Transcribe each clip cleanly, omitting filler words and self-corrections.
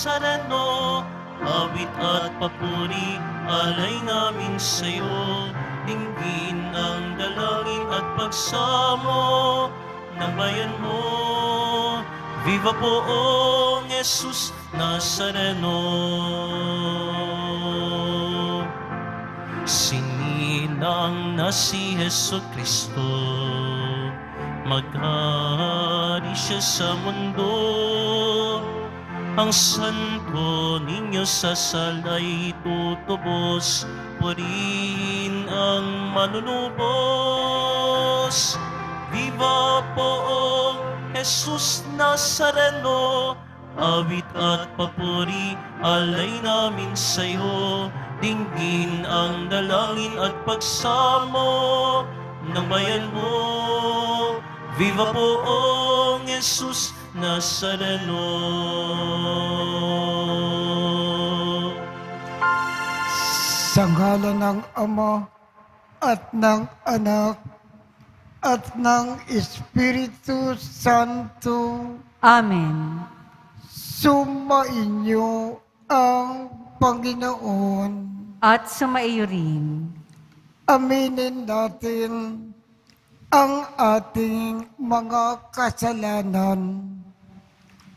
Nazareno, awit at papuri, alay namin sa'yo. Dinggin ang dalangin at pagsamo ng bayan mo. Viva poong Jesus Nazareno. Sinilang na si Jesu Kristo, maghari siya sa mundo. Ang santo ninyo sa salay tutubos, purihin ang manunubos. Viva poong Jesus Nazareno, awit at papuri, alay namin sa'yo. Dinggin ang dalangin at pagsamo ng bayan mo. Viva poong Jesus Nazareno. Sa ngalan ng Ama at ng Anak at ng Espiritu Santo, Amen. sumainyo ang Panginoon. At sumaiyo rin. Aminin natin ang ating mga kasalanan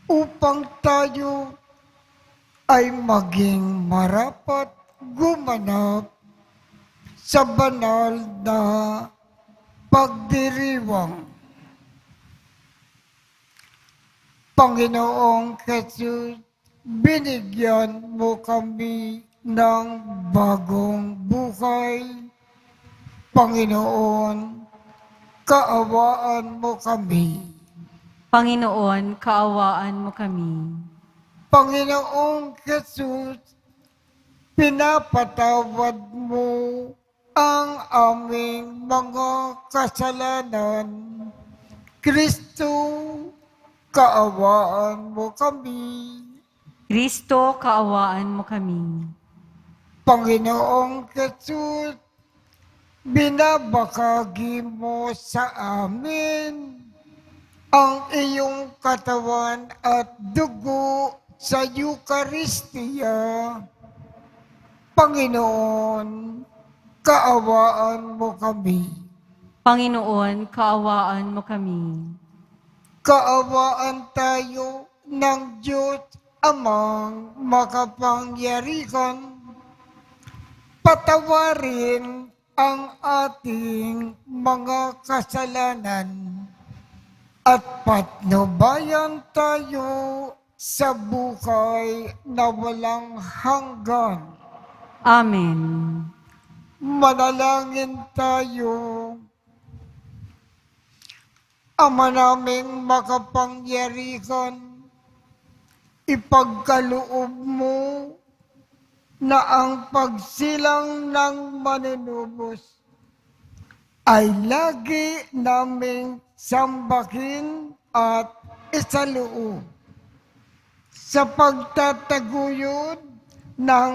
upang tayo ay maging marapat gumanap sa banal na pagdiriwang. Panginoong Jesus, binigyan mo kami ng bagong buhay. Panginoon, kaawaan mo kami. Panginoon, kaawaan mo kami. Panginoong Jesus, pinapatawad mo ang aming mga kasalanan. Kristo, kaawaan mo kami. Kristo, kaawaan mo kami. Panginoong Jesus, binabakagi mo sa amin ang iyong katawan at dugo sa Eucharistia. Panginoon, kaawaan mo kami. Panginoon, kaawaan mo kami. Kaawaan tayo ng Diyos Amang makapangyarihan. Patawarin ang ating mga kasalanan at patnubayan tayo sa buhay na walang hanggan. Amen. Manalangin tayo. Ama naming makapangyarihan, ipagkaloob mo na ang pagsilang ng manunubos ay lagi naming sambahin at isaloob sa pagtataguyod ng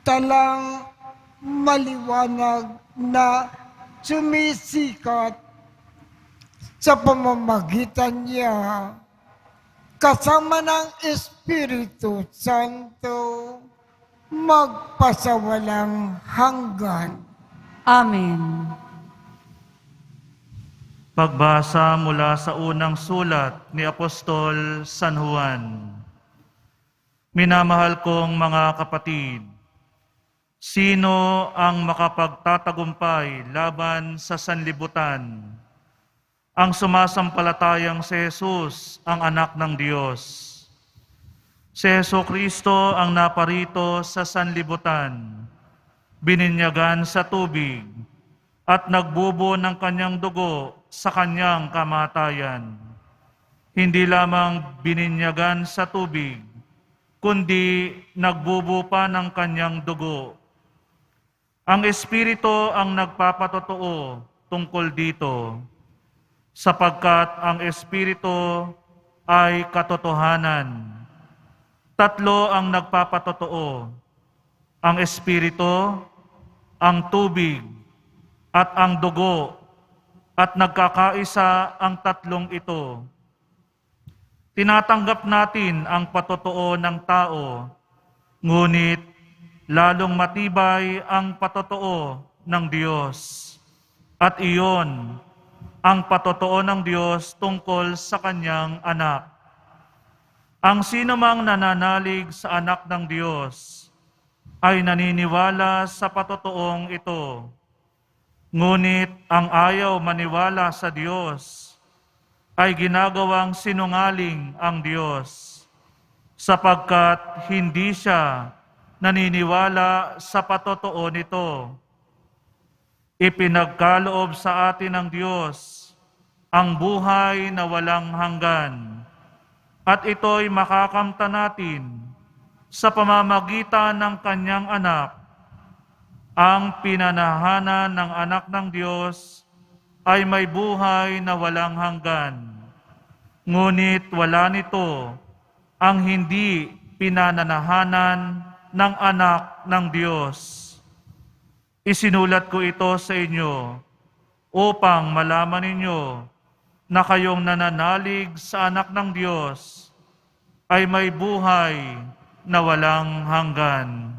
talang maliwanag na sumisikat sa pamamagitan niya kasama ng Espiritu Santo magpasawalang hanggan. Amen. Pagbasa mula sa unang sulat ni Apostol San Juan. Minamahal kong mga kapatid, sino ang makapagtatagumpay laban sa sanlibutan? Ang sumasampalatayang si Jesus, ang anak ng Diyos. Si Jesucristo ang naparito sa sanlibutan, bininyagan sa tubig, at nagbubo ng kanyang dugo sa kanyang kamatayan. Hindi lamang bininyagan sa tubig, kundi nagbubo pa ng kanyang dugo. Ang Espiritu ang nagpapatotoo tungkol dito, sapagkat ang Espiritu ay katotohanan. Tatlo ang nagpapatotoo, ang Espiritu, ang tubig, at ang dugo, at nagkakaisa ang tatlong ito. Tinatanggap natin ang patotoo ng tao, ngunit lalong matibay ang patotoo ng Diyos. At iyon ang patotoo ng Diyos tungkol sa Kanyang anak. Ang sinumang nananalig sa anak ng Diyos ay naniniwala sa patotoong ito. Ngunit ang ayaw maniwala sa Diyos ay ginagawang sinungaling ang Diyos, sapagkat hindi siya naniniwala sa patotoo nito. Ipinagkaloob sa atin ng Diyos ang buhay na walang hanggan, at ito'y makakamta natin sa pamamagitan ng Kanyang anak. Ang pinanahanan ng anak ng Diyos ay may buhay na walang hanggan. Ngunit wala nito ang hindi pinananahanan ng anak ng Diyos. Isinulat ko ito sa inyo upang malaman ninyo na kayong nananalig sa anak ng Diyos ay may buhay na walang hanggan.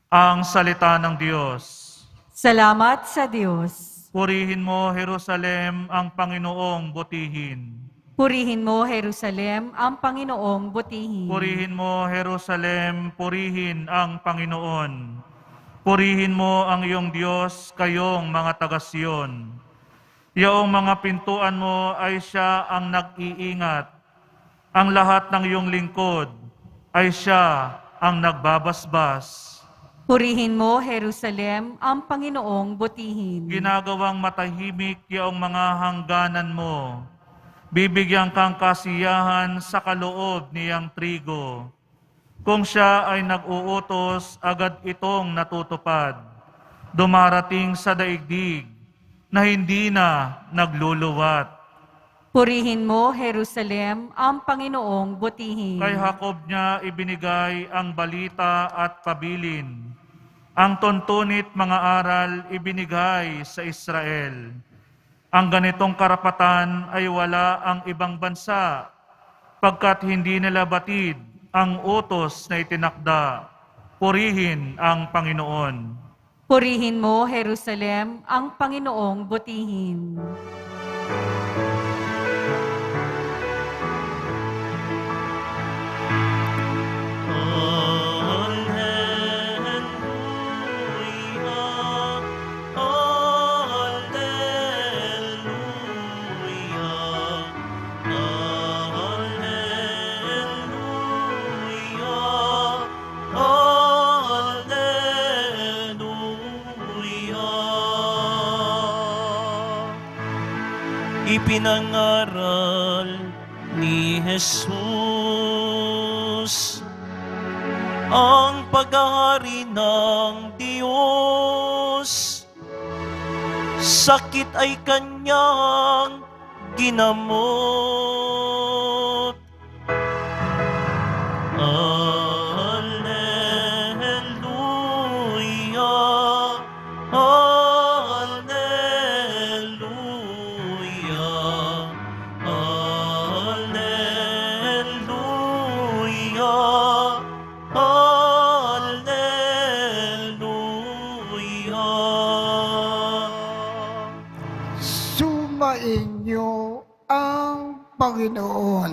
Ang salita ng Diyos. Salamat sa Diyos. Purihin mo, Jerusalem, ang Panginoong butihin. Purihin mo, Jerusalem, ang Panginoong butihin. Purihin mo, Jerusalem, purihin ang Panginoon. Purihin mo ang iyong Diyos, kayong mga taga-Siyon. Iyong mga pintuan mo ay siya ang nag-iingat. Ang lahat ng iyong lingkod ay siya ang nagbabasbas. Purihin mo, Jerusalem, ang Panginoong butihin. Ginagawang matahimik iyong mga hangganan mo. Bibigyan kang kasiyahan sa kaloob niyang trigo. Kung siya ay nag-uutos, agad itong natutupad. Dumarating sa daigdig na hindi na nagluluwat. Purihin mo, Jerusalem, ang Panginoong butihin. Kay Jacob niya ibinigay ang balita at pabilin. Ang tuntunit mga aral ibinigay sa Israel. Ang ganitong karapatan ay wala ang ibang bansa, pagkat hindi nila batid ang utos na itinakda. Purihin ang Panginoon. Purihin mo, Jerusalem, ang Panginoong butihin. Ipinangaral ni Jesus ang paghahari ng Diyos. Sakit ay kanyang ginamot. Alleluia, alleluia, alleluia, alleluia. Sumainyo ang Panginoon.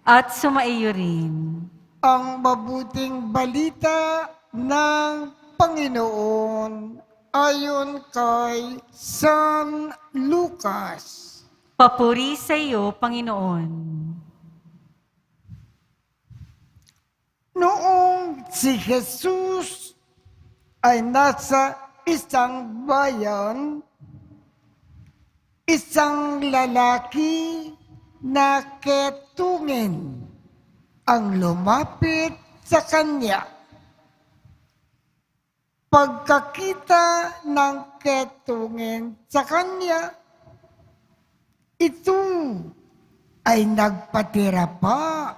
At sumaiyo rin. Ang mabuting balita ng Panginoon ayon kay San Lucas. Papuri sa iyo, Panginoon. Noong si Jesus ay nasa isang bayan, isang lalaki na ketungin ang lumapit sa kanya. Pagkakita ng ketungin sa kanya, ito ay nagpatira pa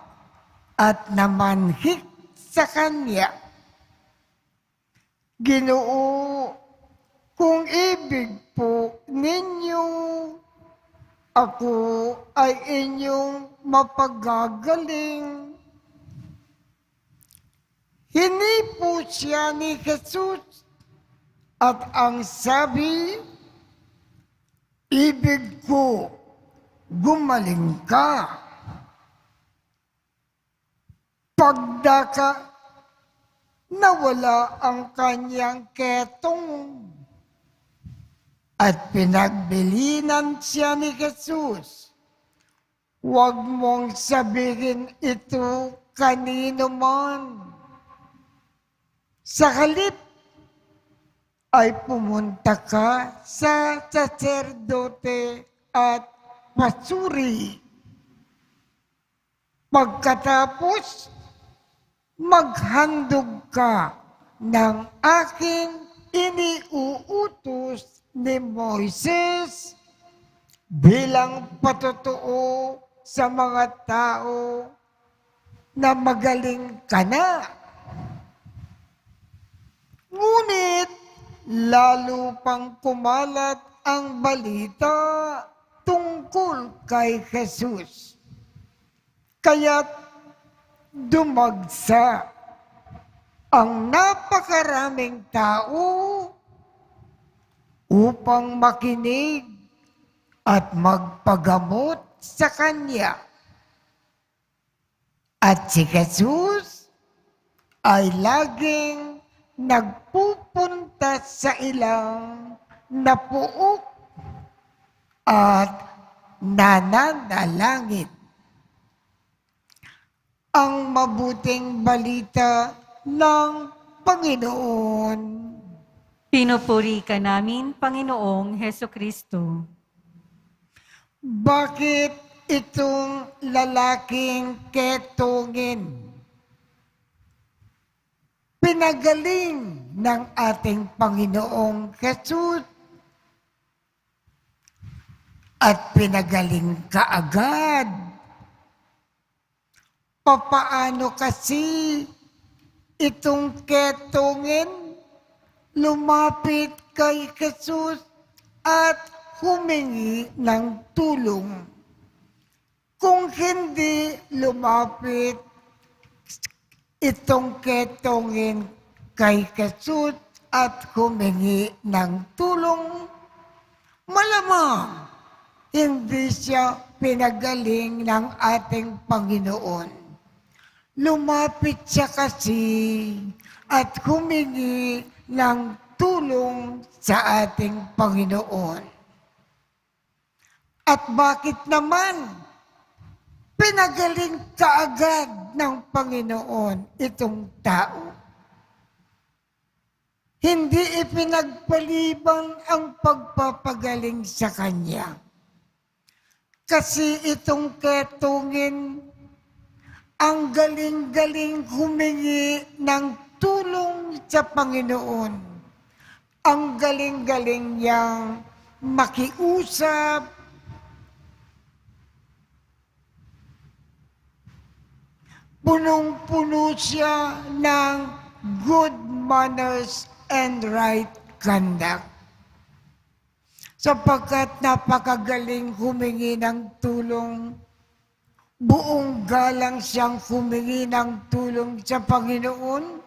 at namanhik sa kanya. Ginoo, kung ibig po ninyo, Ako ay inyong mapagagaling. Hinipo siya ni Jesus at ang sabi, ibig ko, gumaling ka. Pagdaka, nawala ang kanyang ketong at pinagbilinan siya ni Jesus. Huwag mong sabihin ito kanino man. Sa halip ay pumunta ka sa saserdote at pasuri. Pagkatapos, maghandog ka ng aking iniuutos ni Moises bilang patotoo sa mga tao na magaling ka na. Ngunit, lalo pang kumalat ang balita tungkol kay Jesus. Kaya't dumagsa ang napakaraming tao upang makinig at magpagamot sa kanya. At si Jesus ay laging nagpupunta sa ilang napuok at nananalangin. Ang mabuting balita ng Panginoon. Pinupuri ka namin, Panginoong Heso Kristo. Bakit itong lalaking ketongin pinagaling ng ating Panginoong Jesus at pinagaling kaagad? Papaano kasi itong ketongin lumapit kay Jesus at humingi ng tulong? Kung hindi lumapit itong ketongin kay Jesus at humingi ng tulong, malamang hindi siya pinagaling ng ating Panginoon. Lumapit siya kasi at humingi ng tulong sa ating Panginoon. At bakit naman pinagaling kaagad ng Panginoon itong tao? Hindi ipinagpaliban ang pagpapagaling sa kanya. Kasi itong ketongin, ang galing-galing humingi ng tulong sa Panginoon. Ang galing-galing niyang makiusap, punong-puno siya ng good manners and right conduct. Sapagkat napakagaling humingi ng tulong, buong galang siyang humingi ng tulong sa Panginoon,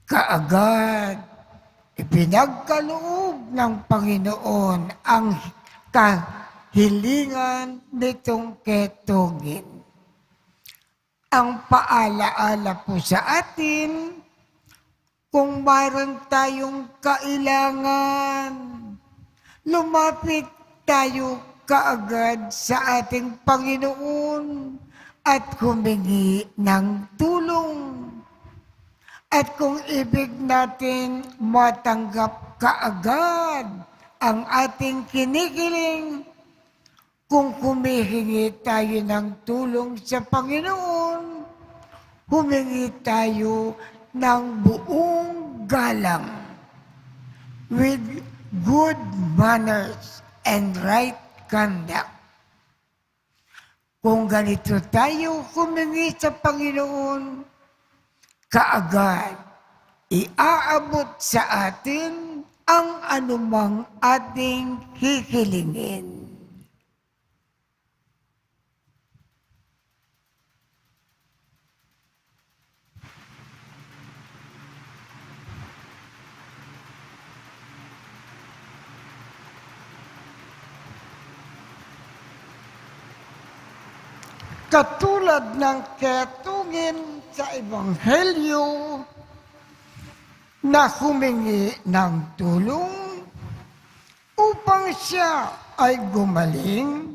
kaagad ipinagkaloob ng Panginoon ang kahilingan nitong ketongin. Ang paalaala po sa atin, kung mayroon tayong kailangan, lumapit tayo kaagad sa ating Panginoon at humingi ng tulong. At kung ibig natin matanggap kaagad ang ating kinikiling, kung humihingi tayo ng tulong sa Panginoon, humingi tayo ng buong galang with good manners and right conduct. Kung ganito tayo humingi sa Panginoon, kaagad iaabot sa atin ang anumang ating hihilingin. Katulad ng ketungin sa Ebanghelyo na humingi ng tulong upang siya ay gumaling,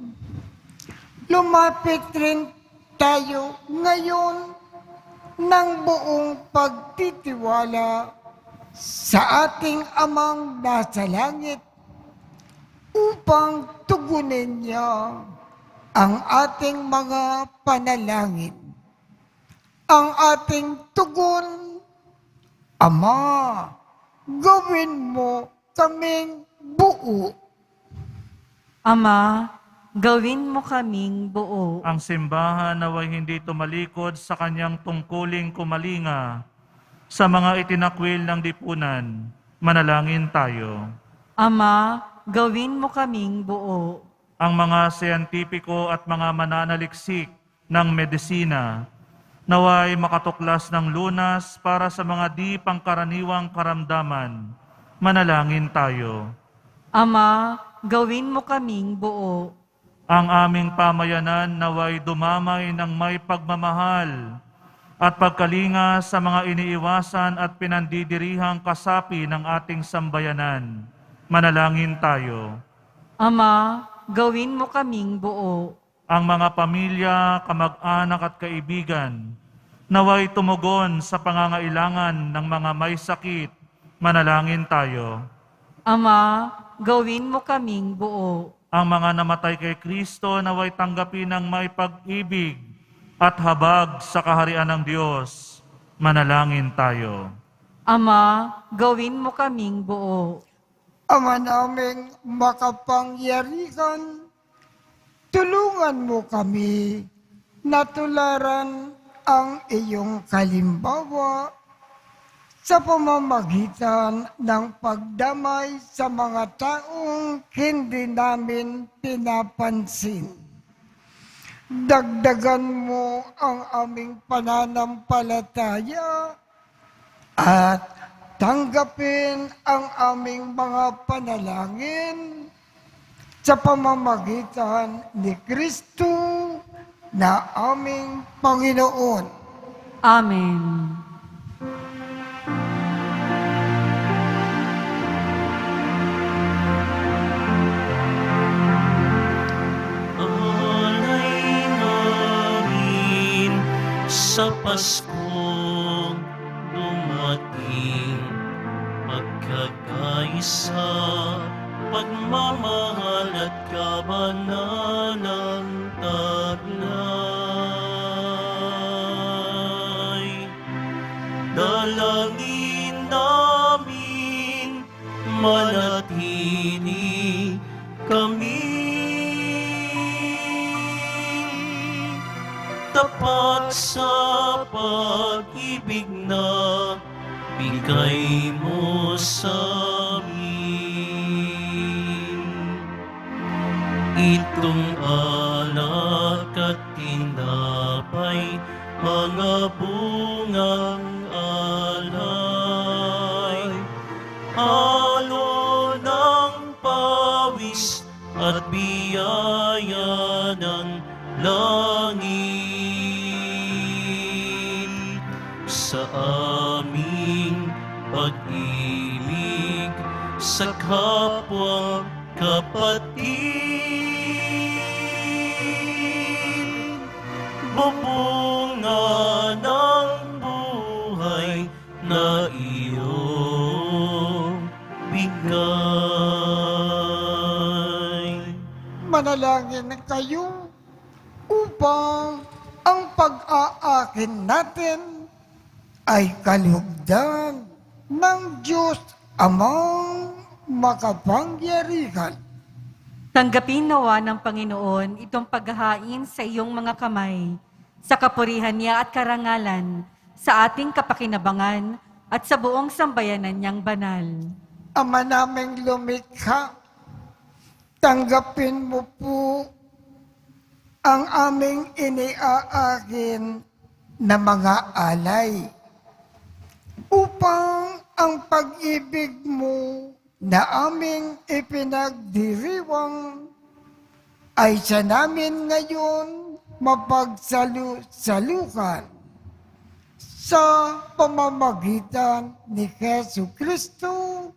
lumapit rin tayo ngayon ng buong pagtitiwala sa ating Amang nasa langit upang tugunin niya ang ating mga panalangin. Ang ating tugon, Ama, gawin mo kaming buo. Ama, gawin mo kaming buo. Ang simbahan naway hindi tumalikod sa kanyang tungkuling kumalinga sa mga itinakwil ng lipunan. Manalangin tayo. Ama, gawin mo kaming buo. Ang mga siyentipiko at mga mananaliksik ng medisina naway makatuklas ng lunas para sa mga di pangkaraniwang karamdaman. Manalangin tayo. Ama, gawin mo kaming buo. Ang aming pamayanan naway dumamay ng may pagmamahal at pagkalinga sa mga iniiwasan at pinandidirihang kasapi ng ating sambayanan. Manalangin tayo. Ama, gawin mo kaming buo. Ang mga pamilya, kamag-anak at kaibigan naway tumugon sa pangangailangan ng mga may sakit. Manalangin tayo. Ama, gawin mo kaming buo. Ang mga namatay kay Kristo naway tanggapin ng may pag-ibig at habag sa kaharian ng Diyos. Manalangin tayo. Ama, gawin mo kaming buo. Ama naming makapangyarihan, tulungan mo kami na tularan ang iyong kalimbawa sa pamamagitan ng pagdamay sa mga taong hindi namin pinapansin. Dagdagan mo ang aming pananampalataya at tanggapin ang aming mga panalangin sa pamamagitan ni Kristo na aming Panginoon. Amen. Alay namin sa Paskong dumating, pagkakaisa, pagmamahal at kabanalang taglay. Dalangin namin, manatili kami tapat sa pag-ibig na bigay mo sa amin. Itong alak at tinapay, mga bungang alay, halo ng pawis at biyaya ng langit. Sa aming pag-ibig sa kapwa kapatid, bubunga ng buhay na iyong bigay. Manalangin kayo upang ang pag-aakin natin ay kalugdan ng Diyos Amang makapangyarihan. Tanggapin nawa ng Panginoon itong paghahain sa iyong mga kamay, sa kapurihan niya at karangalan, sa ating kapakinabangan at sa buong sambayanan niyang banal. Ama naming lumikha, tanggapin mo po ang aming iniaakin na mga alay upang ang pag-ibig mo na aming ipinagdiriwang ay sa namin ngayon mapagsalusalukan sa pamamagitan ni Jesu Kristo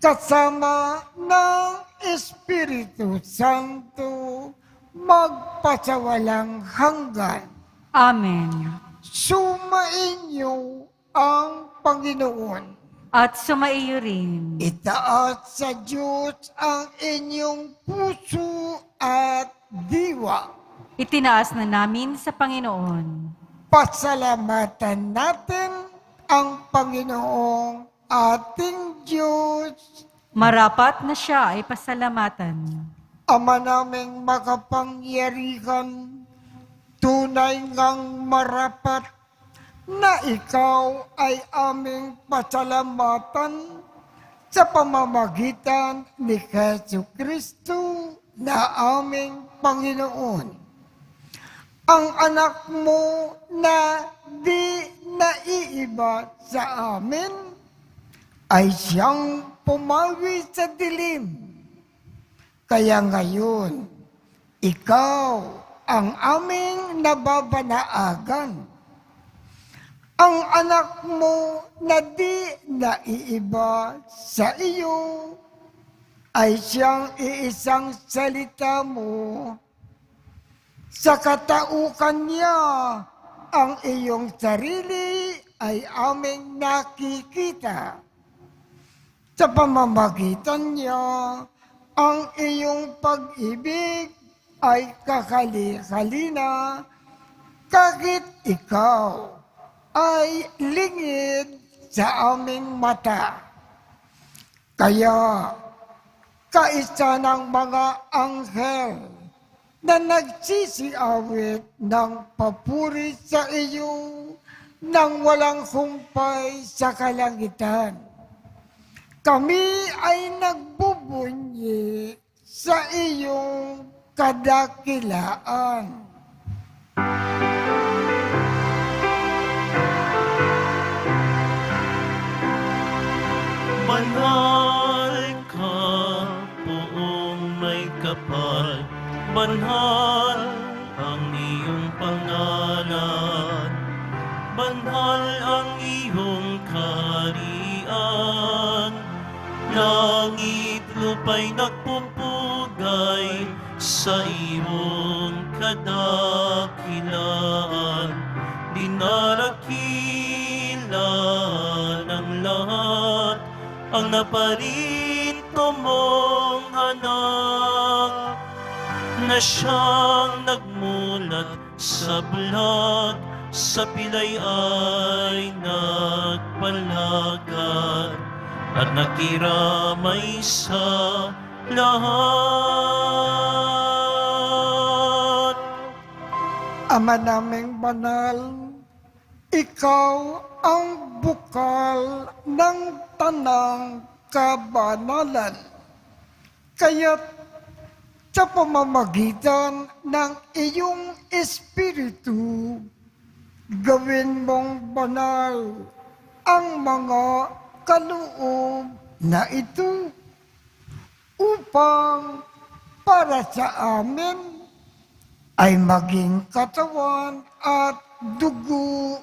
kasama ng Espiritu Santo magpasawalang hanggan. Amen. Sumainyo ang Panginoon. At sumaiyo rin. Itaas sa Diyos ang inyong puso at diwa. Itinaas na namin sa Panginoon. Pasalamatan natin ang Panginoong ating Diyos. Marapat na siya ay pasalamatan. Ama naming makapangyarihan, tunay ngang marapat na ikaw ay aming pasalamatan sa pamamagitan ni Jesu Kristo na aming Panginoon. Ang anak mo na di naiiba sa amin ay siyang pumawi sa dilim. Kaya ngayon, ikaw ang aming nababanaagan. Ang anak mo na di naiiba sa iyo ay siyang iisang salita mo. Sa kataukan niya, ang iyong sarili ay aming nakikita. Sa pamamagitan niya, ang iyong pag-ibig ay kakali-kalina kahit ikaw ay lingid sa aming mata. Kaya, kaisa ng mga anghel na nagsisiawit ng papuri sa iyo nang walang humpay sa kalangitan. Kami ay nagbubunyi sa iyong kadakilaan. Banal ka, poong may kapal, banal ang iyong pangalan, banal ang iyong kaharian, langit lupa'y nagpupugay sa iyong kadakilaan, dinarakila ng lahat ang naparito mong anak na siyang nagmulat sa bulag, sa pilay ay nagpalagad at nakiramay sa lahat. Ama naming banal, ikaw ang bukal ng tanang kabanalan. Kaya't sa pamamagitan ng iyong Espiritu, gawin mong banal ang mga kaloob na ito upang para sa amin ay maging katawan at dugo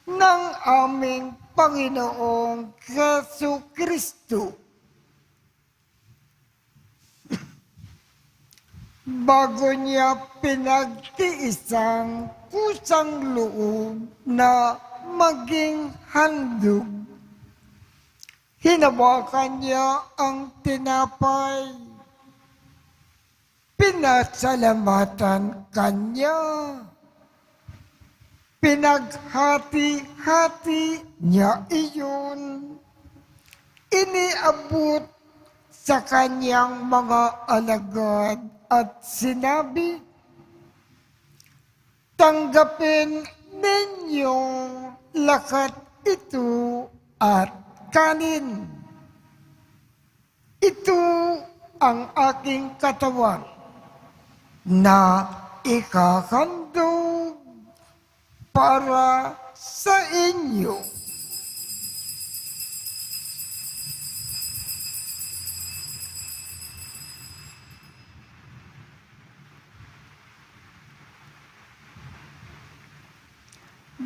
ng aming Panginoong Jesu Kristo. Bago niya pinagtiisang kusang loob na maging handog, hinawakan niya ang tinapay. Pinasalamatan kanya. Pinaghati-hati niya iyon. Iniabot sa kanyang mga alagad at sinabi, tanggapin ninyong lakat ito at kanin. Ito ang aking katawan na ikakandog para sa inyo.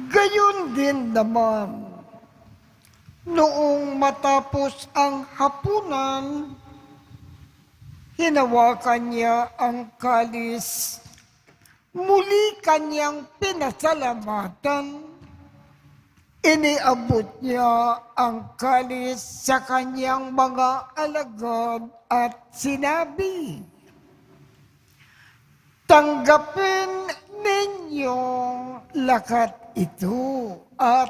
Gayon din naman, noong matapos ang hapunan, hinawakan niya ang kalis, muli kanyang pinasalamatan, iniabot niya ang kalis sa kanyang mga alagad at sinabi, "Tanggapin ninyong lakat ito at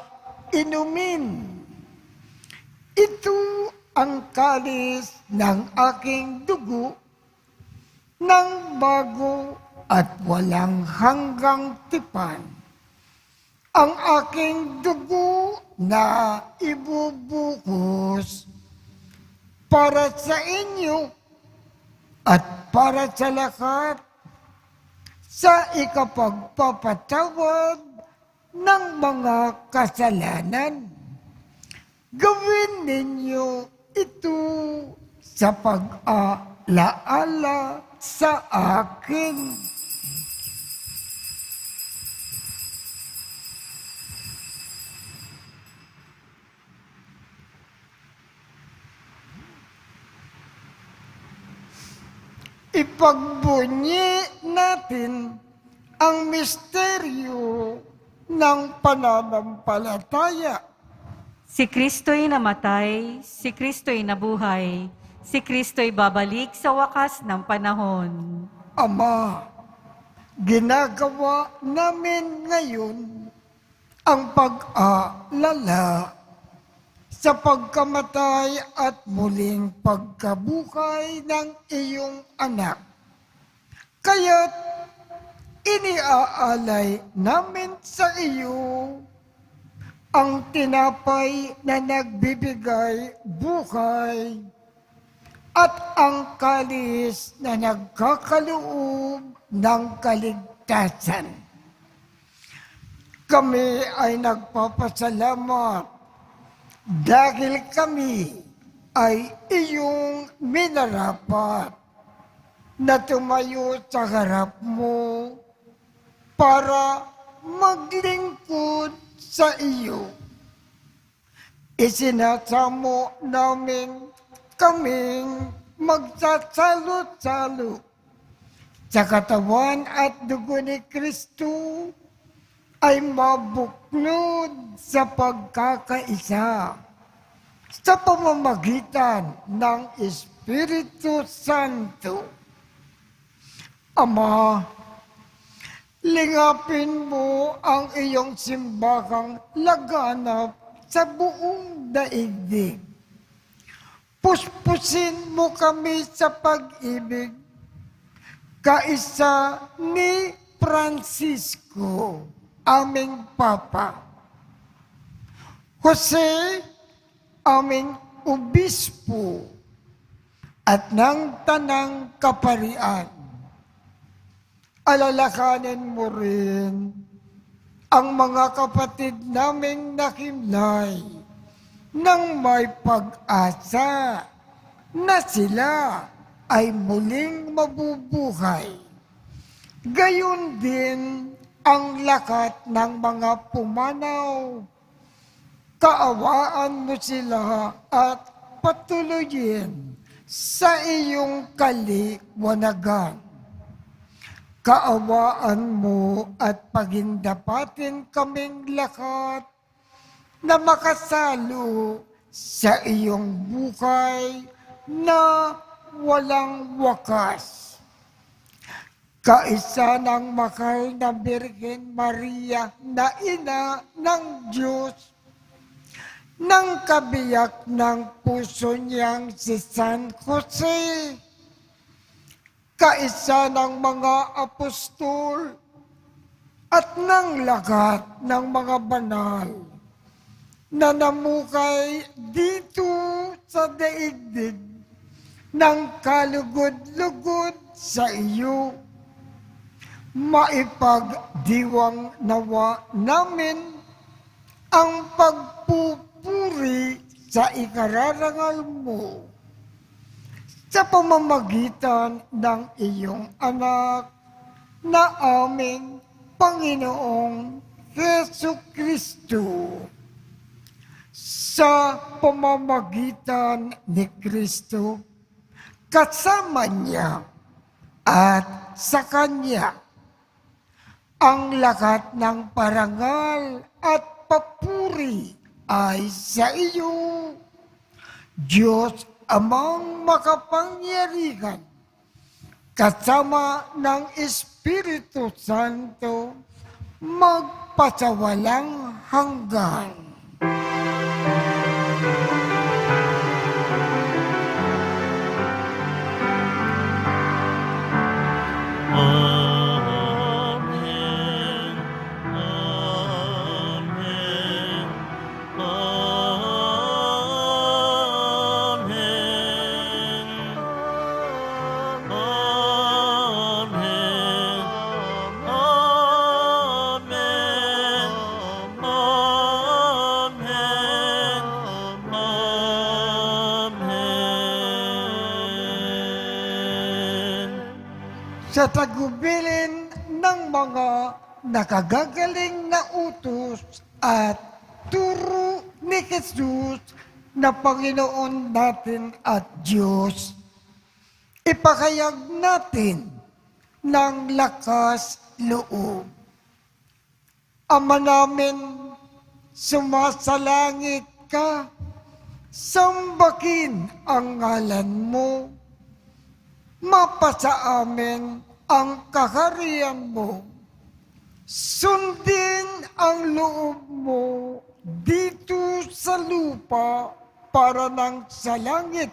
inumin. Ito ang kalis ng aking dugo ng bago at walang hanggang tipan. Ang aking dugo na ibubuhos para sa inyo at para sa lahat sa ikapagpapatawad ng mga kasalanan. Gawin ninyo ito sa pag-alaala sa akin." Ipagbunyi natin ang misteryo ng pananampalataya. Si Kristo'y namatay, si Kristo'y nabuhay, si Kristo'y babalik sa wakas ng panahon. Ama, ginagawa namin ngayon ang pag-aalala sa pagkamatay at muling pagkabuhay ng iyong anak. Kaya't iniaalay namin sa iyo ang tinapay na nagbibigay buhay at ang kalis na nagkakaloob ng kaligtasan. Kami ay nagpapasalamat dahil kami ay iyong minarapat na tumayo sa harap mo para maglingkod sa iyo. Isinasamo namin kaming magsasalo-salo sa katawan at dugo ni Kristo ay mabuklod sa pagkakaisa sa pamamagitan ng Espiritu Santo. Ama, lingapin mo ang iyong simbahang laganap sa buong daigdig. Puspusin mo kami sa pag-ibig, kaisa ni Francisco, aming Papa, Jose, aming Obispo, at ng Tanang Kaparian. Alalakanin mo rin ang mga kapatid naming nakimlay nang may pag-asa na sila ay muling mabubuhay. Gayon din ang lakat ng mga pumanaw. Kaawaan mo sila at patuloyin sa iyong kaliwanagan. Kaawaan mo at pagindapatin kaming lahat na makasalo sa iyong buhay na walang wakas. Kaisa ng mahal na Birhen Maria na ina ng Diyos, ng kabiyak ng puso niyang si San Jose, kaisa ng mga apostol at ng lahat ng mga banal na namukay dito sa daigdig ng kalugod-lugod sa iyo. Maipagdiwang nawa namin ang pagpupuri sa ikararangal mo sa pamamagitan ng iyong anak na aming Panginoong Hesu Kristo. Sa pamamagitan ni Kristo, kasama niya at sa Kanya, ang lahat ng parangal at papuri ay sa iyo, Diyos Amang makapangyarihan, kasama ng Espiritu Santo, magpasawalang hanggan. Amen. Amen. Amen. Sa tagubilin ng mga nakagagaling na utos at turo ni Jesus na Panginoon natin at Diyos, ipakayag natin ng lakas loob. Ama namin, sumasalangit ka, sambakin ang ngalan mo, mapasa amin ang kaharian mo. Sundin ang loob mo dito sa lupa para ng sa langit.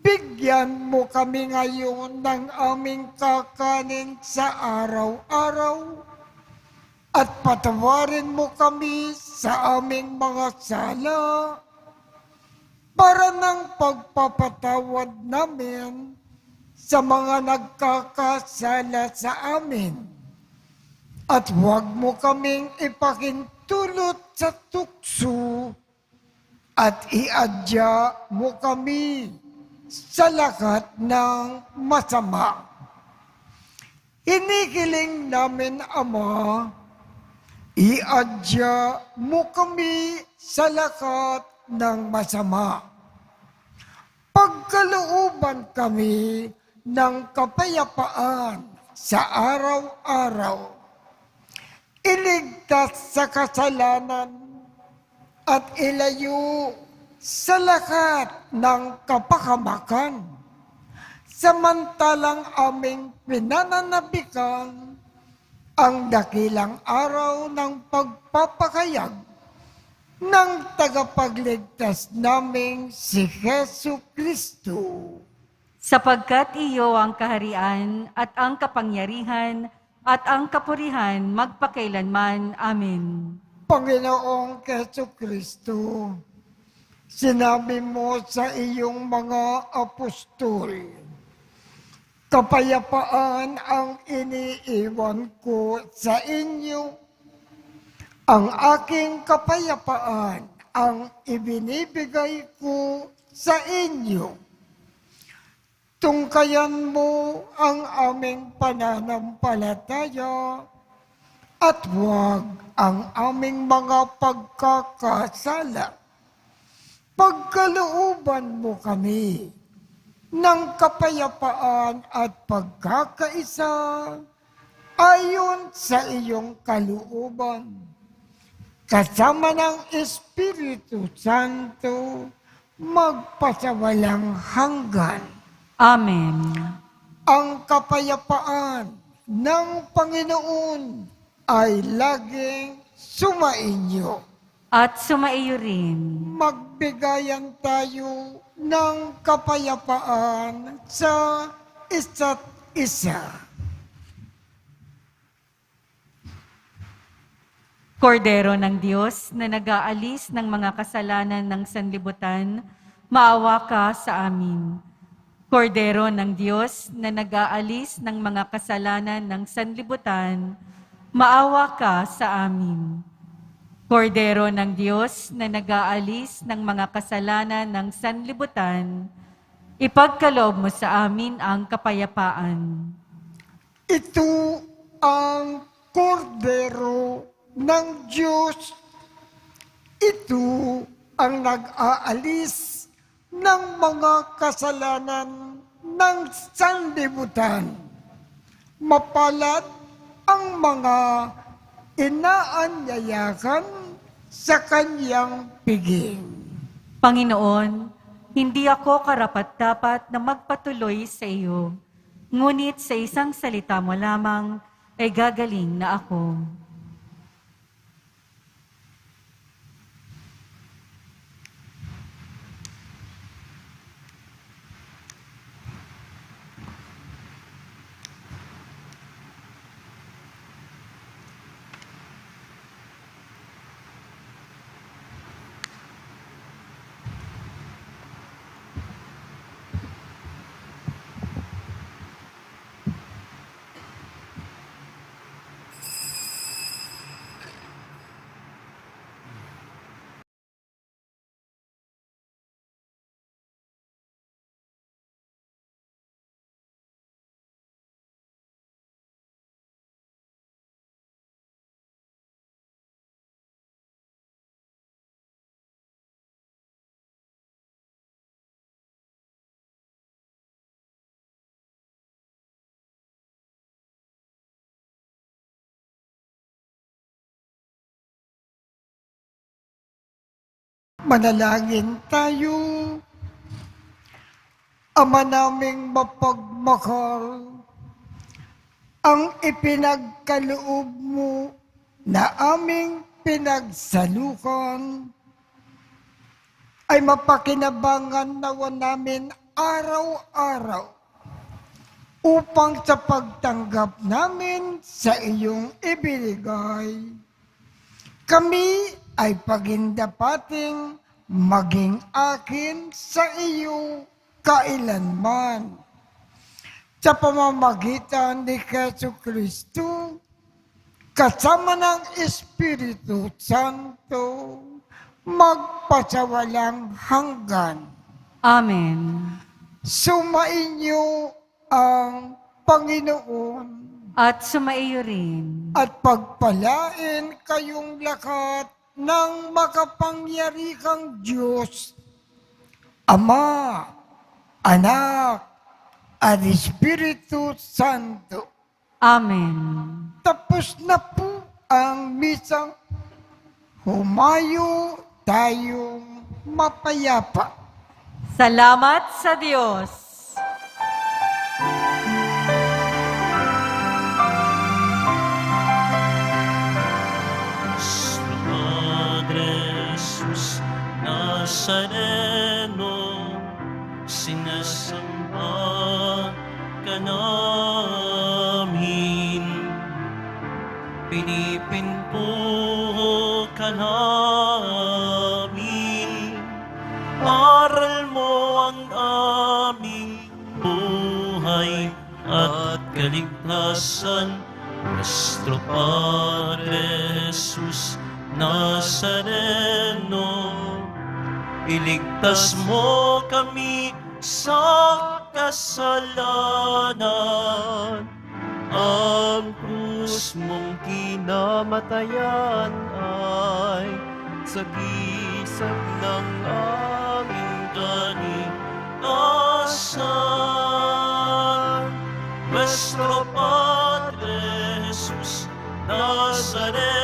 Bigyan mo kami ngayon ng aming kakanin sa araw-araw at patawarin mo kami sa aming mga sala para ng pagpapatawad namin sa mga nagkakasala sa amin. At huwag mo kaming ipakintulot sa tukso at iadya mo kami sa lahat ng masama. Hinihiling namin, Ama, iadya mo kami sa lahat ng masama. Pagkalooban kami ng kapayapaan sa araw-araw. Iligtas sa kasalanan at ilayo sa lahat ng kapahamakan. Samantalang aming pinananabikan ang dakilang araw ng pagpapakayag ng tagapagligtas naming si Hesu Kristo. Sapagkat iyo ang kaharian at ang kapangyarihan at ang kapurihan magpakailanman. Amen. Panginoong Hesu Kristo, sinabi mo sa iyong mga apostol, kapayapaan ang iniiwan ko sa inyo. Ang aking kapayapaan ang ibinibigay ko sa inyo. Tungkayan mo ang aming pananampalataya at huwag ang aming mga pagkakasala. Pagkalooban mo kami ng kapayapaan at pagkakaisa ayon sa iyong kalooban. Kasama ng Espiritu Santo, magpasawalang hanggan. Amen. Ang kapayapaan ng Panginoon ay laging sumainyo. At sumaiyo rin. Magbigayan tayo ng kapayapaan sa isa't isa. Kordero ng Diyos na nag-aalis ng mga kasalanan ng sanlibutan, maawa ka sa amin. Kordero ng Diyos na nag-aalis ng mga kasalanan ng sanlibutan, maawa ka sa amin. Kordero ng Diyos na nag-aalis ng mga kasalanan ng sanlibutan, ipagkaloob mo sa amin ang kapayapaan. Ito ang kordero ng Diyos. Ito ang nag-aalis ng mga kasalanan ng sanlibutan. Mapalad ang mga inaanyayakan sa kanyang piging. Panginoon, hindi ako karapat-dapat na magpatuloy sa iyo, ngunit sa isang salita mo lamang ay gagaling na ako. Manalangin tayo. Ama naming mapagmahal, ang ipinagkaloob mo na aming pinagsalukan ay mapakinabangan nawa namin araw-araw upang sa pagtanggap namin sa iyong ibinigay, kami ay pagindapating maging akin sa iyo kailanman. Sa pamamagitan ni Jesucristo, kasama ng Espiritu Santo, magpasawalang hanggan. Amen. Sumainyo ang Panginoon At sumaiyo rin. at pagpalain kayong lahat ng makapangyarihang Diyos, Ama, Anak, at Espiritu Santo. Amen. Tapos na po ang misang. Humayo tayong mapayapa. Salamat sa Diyos. Nuestro Padre Jesús Nazareno, sinasamba ka namin, pinipinto ka namin, aral mo ang aming buhay at kaligtasan. Nuestro Padre Jesús Nazareno, iligtas mo kami sa kasalanan. Ang krus mong kinamatayan ay sagisag ng aming kaligtasan. Nuestro Padre Jesús Nazareno,